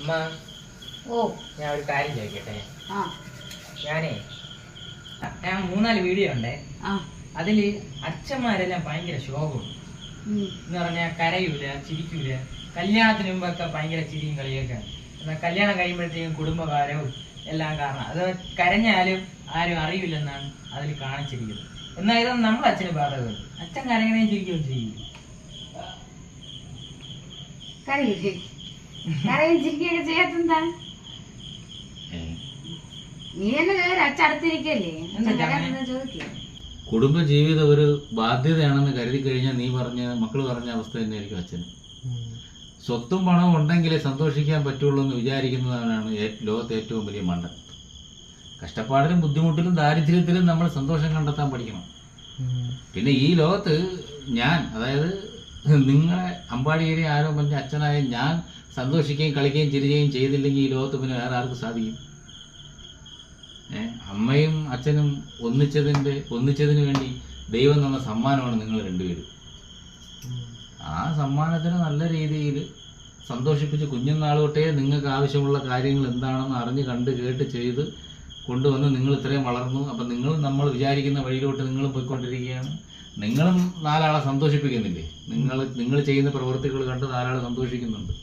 അമ്മ ഓ ഞാൻ ഒരു കാര്യം ചോദിക്കട്ടെ. ആ ഞാൻ 3-4 വീഡിയോ ഉണ്ടേ. ആ അതില് അച്ഛന്മാരെല്ലാം ഭയങ്കര ശോകമാണ് എന്ന് പറഞ്ഞാൽ കരയൂല, ചിരിക്കൂല. കല്യാണത്തിന് മുമ്പൊക്കെ ഭയങ്കര ചിരിയും കളിയൊക്കെ. എന്നാൽ കല്യാണം കഴിയുമ്പോഴത്തേക്കും കുടുംബകാരവും എല്ലാം കാരണം അത് കരഞ്ഞാലും ആരും അറിയില്ലെന്നാണ് അതിൽ കാണിച്ചിരിക്കുന്നത്. എന്നാൽ ഇതൊന്നും നമ്മുടെ അച്ഛന് ബാധകമല്ല. അച്ഛൻ കരയണേ ചിരിക്കുകയും ചെയ്യും. കരയില്ലേ കരയും ചിരിക്കുകയൊക്കെ ചെയ്യാത്തെന്താ? നീ തന്നെ അച്ചടത്തിരിക്കല്ലേ ചോദിക്കുക. കുടുംബജീവിതം ഒരു ബാധ്യതയാണെന്ന് കരുതി കഴിഞ്ഞാൽ നീ പറഞ്ഞ മക്കള് പറഞ്ഞ അവസ്ഥ തന്നെയായിരിക്കും അച്ഛന്. സ്വത്തും പണവും ഉണ്ടെങ്കിലേ സന്തോഷിക്കാൻ പറ്റുള്ളൂ എന്ന് വിചാരിക്കുന്നതാണ് ലോകത്തെ ഏറ്റവും വലിയ മണ്ടൻ. കഷ്ടപ്പാടിലും ബുദ്ധിമുട്ടിലും ദാരിദ്ര്യത്തിലും നമ്മൾ സന്തോഷം കണ്ടെത്താൻ പഠിക്കണം. പിന്നെ ഈ ലോകത്ത് ഞാൻ, അതായത് നിങ്ങളെ അമ്പാടിയേരി ആരോ പറഞ്ഞ അച്ഛനായ ഞാൻ സന്തോഷിക്കുകയും കളിക്കുകയും ചിരിക്കുകയും ചെയ്തില്ലെങ്കിൽ ഈ ലോകത്ത് പിന്നെ വേറെ ആർക്ക് സാധിക്കും? അമ്മയും അച്ഛനും ഒന്നിച്ചതിന് വേണ്ടി ദൈവം തന്ന സമ്മാനമാണ് നിങ്ങൾ രണ്ടുപേരും. ആ സമ്മാനത്തിന് നല്ല രീതിയിൽ സന്തോഷിപ്പിച്ച് കുഞ്ഞുനാൾ തൊട്ടേ നിങ്ങൾക്ക് ആവശ്യമുള്ള കാര്യങ്ങൾ എന്താണെന്ന് അറിഞ്ഞ് കണ്ട് കേട്ട് ചെയ്ത് കൊണ്ടുവന്ന് നിങ്ങൾ ഇത്രയും വളർന്നു. അപ്പം നമ്മൾ വിചാരിക്കുന്ന വഴിയിലോട്ട് നിങ്ങളും പോയിക്കൊണ്ടിരിക്കുകയാണ്. നിങ്ങളും 4 ആളെ സന്തോഷിപ്പിക്കുന്നില്ലേ? നിങ്ങൾ ചെയ്യുന്ന പ്രവൃത്തികൾ കണ്ട് 4 ആൾ സന്തോഷിക്കുന്നുണ്ട്.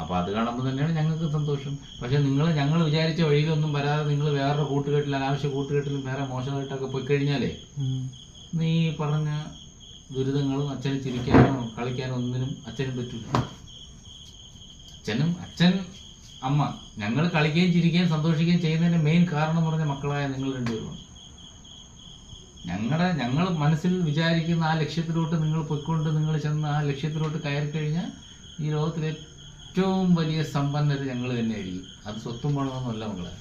അപ്പോൾ അത് കാണുമ്പോൾ തന്നെയാണ് ഞങ്ങൾക്ക് സന്തോഷം. പക്ഷെ ഞങ്ങൾ വിചാരിച്ച വഴിയിലൊന്നും വരാതെ നിങ്ങൾ വേറെ കൂട്ടുകെട്ടിൽ, അനാവശ്യ കൂട്ടുകെട്ടിലും വേറെ മോശമായിട്ടൊക്കെ പോയി കഴിഞ്ഞാലേ നീ പറഞ്ഞ ദുരിതങ്ങളും അച്ഛന് ചിരിക്കാനോ കളിക്കാനോ ഒന്നിനും അച്ഛനും പറ്റില്ല. അച്ഛൻ അമ്മ ഞങ്ങൾ കളിക്കുകയും ചിരിക്കുകയും സന്തോഷിക്കുകയും ചെയ്യുന്നതിന്റെ മെയിൻ കാരണം എന്ന് പറഞ്ഞ മക്കളായ നിങ്ങൾ രണ്ടുപേരുമാണ്. ഞങ്ങൾ മനസ്സിൽ വിചാരിക്കുന്ന ആ ലക്ഷ്യത്തിലോട്ട് നിങ്ങൾ പൊയ്ക്കൊണ്ട് നിങ്ങൾ ചെന്ന് ആ ലക്ഷ്യത്തിലോട്ട് കയറി കഴിഞ്ഞാൽ ഈ ലോകത്തിലെ ഏറ്റവും വലിയ സമ്പന്നര് ഞങ്ങൾ തന്നെയായിരിക്കും. അത് സ്വത്തും പണമൊന്നുമല്ല മക്കളെ.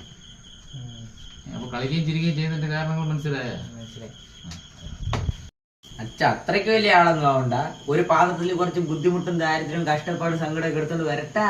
അപ്പൊ കളിക്കുകയും ചിരിക്കുകയും ചെയ്യുന്നതിന്റെ കാരണങ്ങൾ മനസ്സിലായി. അച്ഛ അത്രയ്ക്ക് വലിയ ആളൊന്നും ആവണ്ട. ഒരു പാദത്തിൽ കുറച്ച് ബുദ്ധിമുട്ടും ദാരിദ്ര്യവും കഷ്ടപ്പാടും സങ്കടമൊക്കെ എടുത്തോണ്ട് വരട്ടാ.